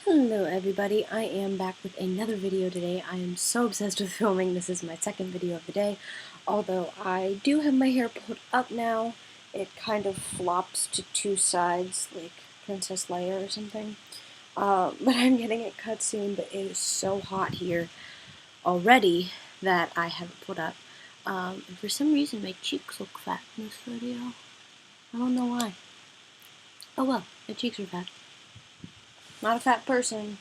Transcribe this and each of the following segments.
Hello everybody, I am back with another video today. I am so obsessed with filming. This is my second video of the day. Although I do have my hair put up now, it kind of flops to two sides like Princess Leia or something. But I'm getting it cut soon, but it is so hot here already that I have it put up. And for some reason my cheeks look fat in this video. I don't know why. Oh well, my cheeks are fat. Not a fat person.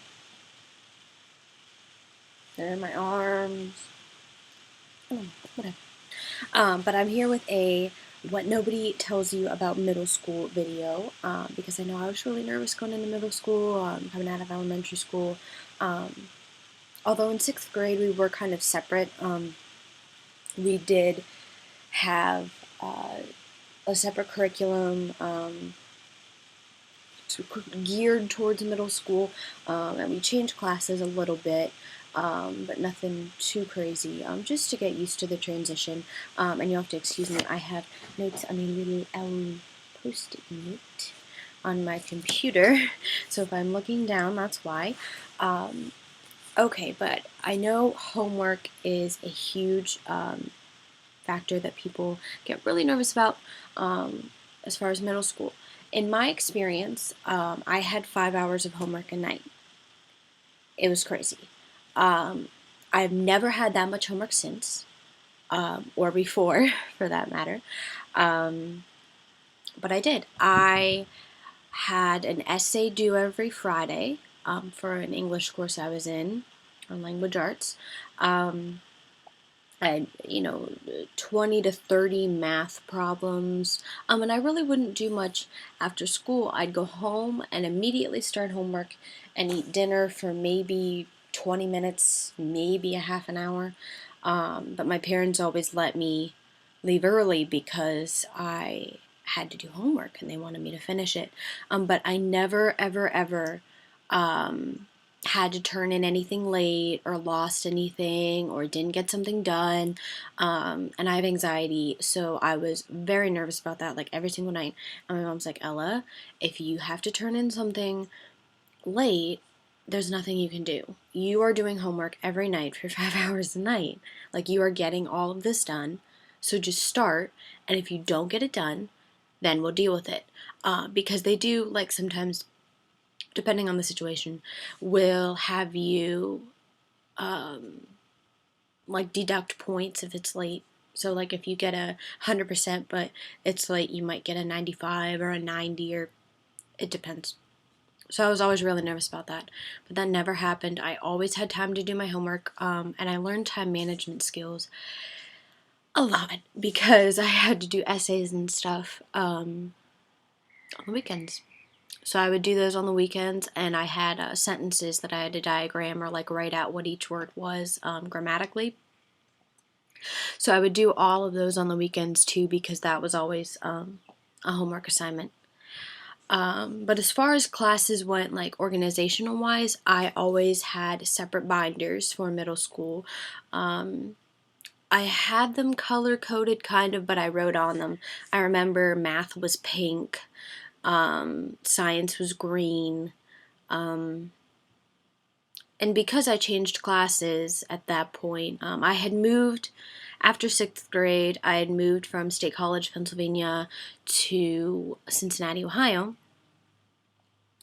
They're in my arms. Oh, whatever. But I'm here with a What Nobody Tells You About Middle School video because I know I was really nervous going into middle school, coming out of elementary school. Um, Although in 6th grade we were kind of separate, we did have a separate curriculum geared towards middle school, and we changed classes a little bit. But nothing too crazy, just to get used to the transition. And you'll have to excuse me, I have notes on a little Post-it note on my computer, so if I'm looking down, that's why. Okay, but I know homework is a huge factor that people get really nervous about as far as middle school. In my experience, I had 5 hours of homework a night. It was crazy. I've never had that much homework since, or before, for that matter. But I did. I had an essay due every Friday for an English course I was in, on language arts. I had, 20 to 30 math problems. And I really wouldn't do much after school. I'd go home and immediately start homework and eat dinner for maybe 20 minutes, maybe a half an hour. But my parents always let me leave early because I had to do homework and they wanted me to finish it. But I never, ever, ever had to turn in anything late or lost anything or didn't get something done. And I have anxiety, so I was very nervous about that, like every single night. And my mom's like, Ella, if you have to turn in something late, there's nothing you can do. You are doing homework every night for 5 hours a night. Like, you are getting all of this done. So just start, and if you don't get it done, then we'll deal with it. Because they do, like, sometimes, depending on the situation, will have you like deduct points if it's late. So like if you get 100% but it's late, you might get a 95 or a 90, or it depends. So I was always really nervous about that, but that never happened. I always had time to do my homework, and I learned time management skills a lot because I had to do essays and stuff on the weekends. So I would do those on the weekends, and I had sentences that I had to diagram or like write out what each word was grammatically. So I would do all of those on the weekends too because that was always a homework assignment. But as far as classes went, like organizational wise, I always had separate binders for middle school. I had them color coded kind of, but I wrote on them. I remember math was pink, science was green, and because I changed classes at that point, I had moved after 6th grade. I had moved from State College, Pennsylvania to Cincinnati, Ohio,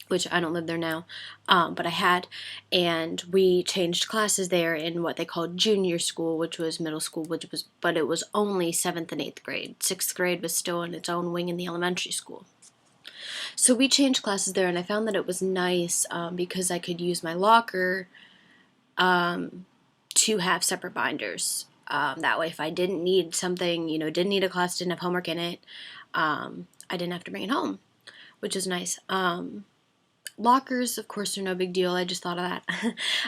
which I don't live there now, but I had, and we changed classes there in what they called junior school, which was middle school, but it was only 7th and 8th grade. 6th grade was still in its own wing in the elementary school. So we changed classes there, and I found that it was nice because I could use my locker to have separate binders. That way, if I didn't need something, didn't need a class, didn't have homework in it, I didn't have to bring it home, which is nice. Lockers, of course, are no big deal. I just thought of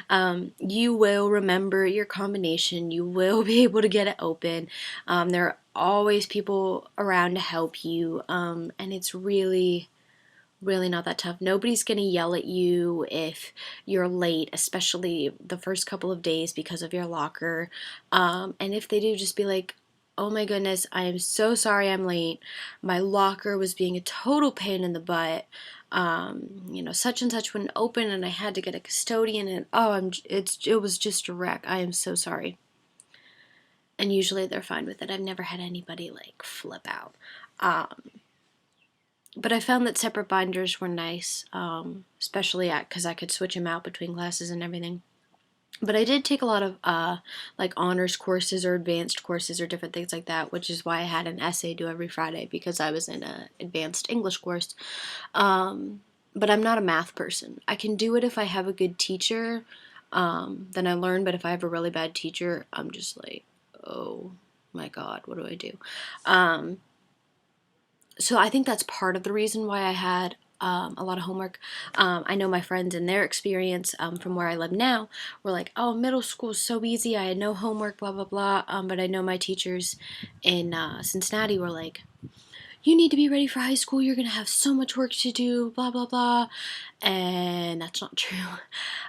that. You will remember your combination. You will be able to get it open. There are always people around to help you, and it's really not that tough. Nobody's going to yell at you if you're late, especially the first couple of days because of your locker. And if they do, just be like, oh my goodness, I am so sorry I'm late. My locker was being a total pain in the butt. Such and such wouldn't open, and I had to get a custodian, and it was just a wreck. I am so sorry. And usually they're fine with it. I've never had anybody like flip out. But I found that separate binders were nice, especially because I could switch them out between classes and everything. But I did take a lot of like honors courses or advanced courses or different things like that, which is why I had an essay due every Friday, because I was in an advanced English course. But I'm not a math person. I can do it if I have a good teacher, then I learn. But if I have a really bad teacher, I'm just like, oh my God, what do I do? So I think that's part of the reason why I had a lot of homework. I know my friends in their experience from where I live now were like, oh, middle school is so easy. I had no homework, blah, blah, blah. But I know my teachers in Cincinnati were like, you need to be ready for high school. You're going to have so much work to do, blah, blah, blah. And that's not true.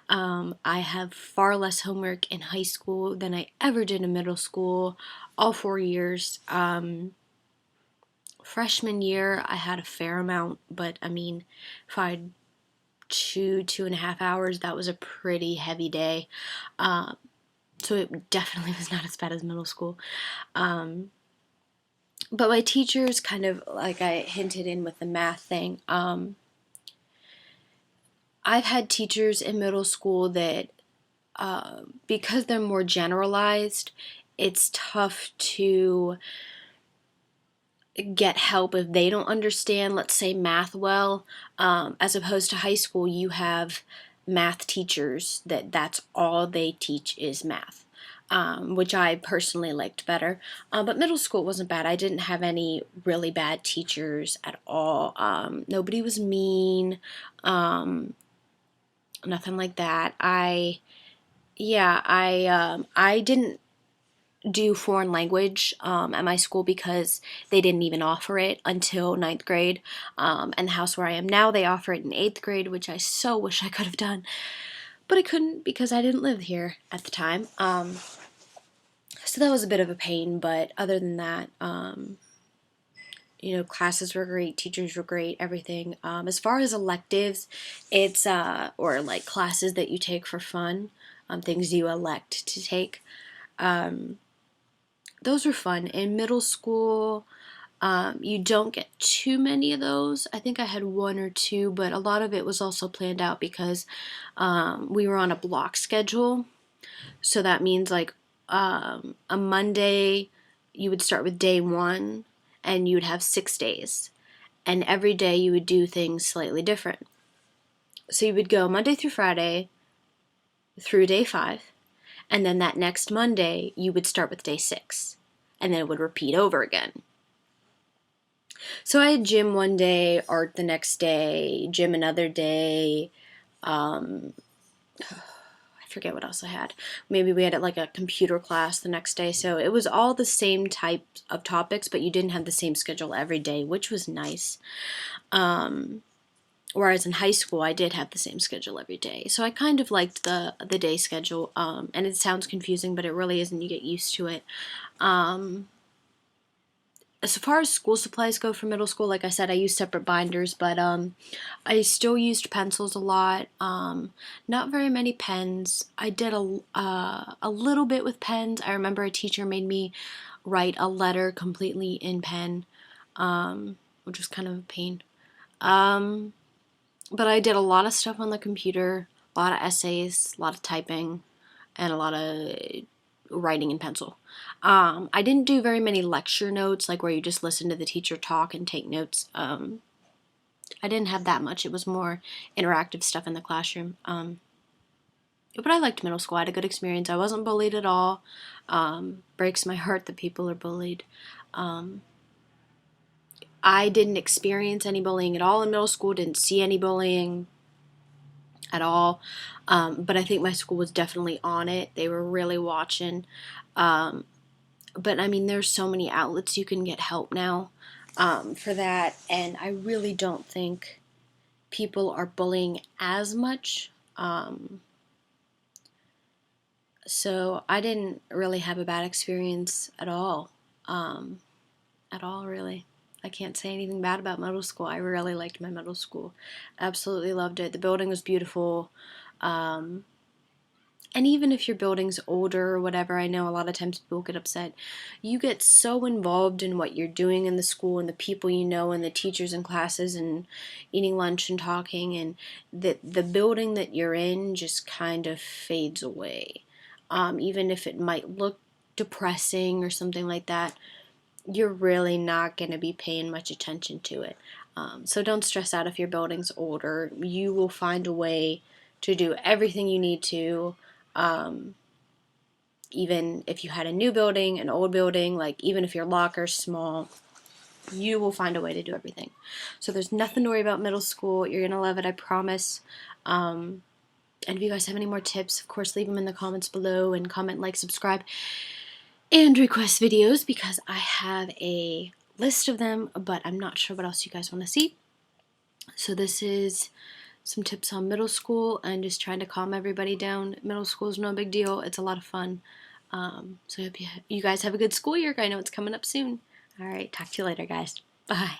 I have far less homework in high school than I ever did in middle school, all 4 years. Freshman year, I had a fair amount, but I mean, if I had 2.5 hours, that was a pretty heavy day. So it definitely was not as bad as middle school. But my teachers, kind of like I hinted in with the math thing, I've had teachers in middle school that, because they're more generalized, it's tough to get help if they don't understand, let's say, math well. As opposed to high school, you have math teachers that's all they teach is math, which I personally liked better. But middle school wasn't bad. I didn't have any really bad teachers at all. Nobody was mean, nothing like that. I didn't do foreign language at my school because they didn't even offer it until 9th grade. And the house where I am now, they offer it in 8th grade, which I so wish I could have done. But I couldn't because I didn't live here at the time. So that was a bit of a pain, but other than that, classes were great, teachers were great, everything. As far as electives, it's, or like classes that you take for fun, things you elect to take. Those were fun. In middle school, you don't get too many of those. I think I had 1 or 2, but a lot of it was also planned out because we were on a block schedule. So that means like a Monday, you would start with day 1 and you would have 6 days. And every day you would do things slightly different. So you would go Monday through Friday through day 5. And then that next Monday, you would start with day 6. And then it would repeat over again. So I had gym one day, art the next day, gym another day. I forget what else I had. Maybe we had like a computer class the next day. So it was all the same type of topics, but you didn't have the same schedule every day, which was nice. Whereas in high school, I did have the same schedule every day. So I kind of liked the day schedule. And it sounds confusing, but it really isn't. You get used to it. As far as school supplies go for middle school, like I said, I used separate binders, but I still used pencils a lot. Not very many pens. I did a little bit with pens. I remember a teacher made me write a letter completely in pen, which was kind of a pain. But I did a lot of stuff on the computer, a lot of essays, a lot of typing, and a lot of writing in pencil. I didn't do very many lecture notes, like where you just listen to the teacher talk and take notes. I didn't have that much. It was more interactive stuff in the classroom. But I liked middle school. I had a good experience. I wasn't bullied at all. Breaks my heart that people are bullied. I didn't experience any bullying at all in middle school. Didn't see any bullying at all. But I think my school was definitely on it. They were really watching. But I mean, there's so many outlets you can get help now for that. And I really don't think people are bullying as much. So I didn't really have a bad experience at all. Really. I can't say anything bad about middle school. I really liked my middle school. Absolutely loved it. The building was beautiful. And even if your building's older or whatever, I know a lot of times people get upset. You get so involved in what you're doing in the school and the people you know and the teachers and classes and eating lunch and talking, and the building that you're in just kind of fades away. Even if it might look depressing or something like that, you're really not going to be paying much attention to it. So don't stress out if your building's older. You will find a way to do everything you need to. Even if you had a new building, an old building, like even if your locker's small, you will find a way to do everything. So there's nothing to worry about middle school. You're gonna love it, I promise. And if you guys have any more tips, of course, leave them in the comments below, and comment, like, subscribe, and request videos, because I have a list of them, but I'm not sure what else you guys want to see. So this is some tips on middle school and just trying to calm everybody down. Middle school is no big deal. It's a lot of fun. So I hope you guys have a good school year. I know it's coming up soon. All right, talk to you later, guys. Bye.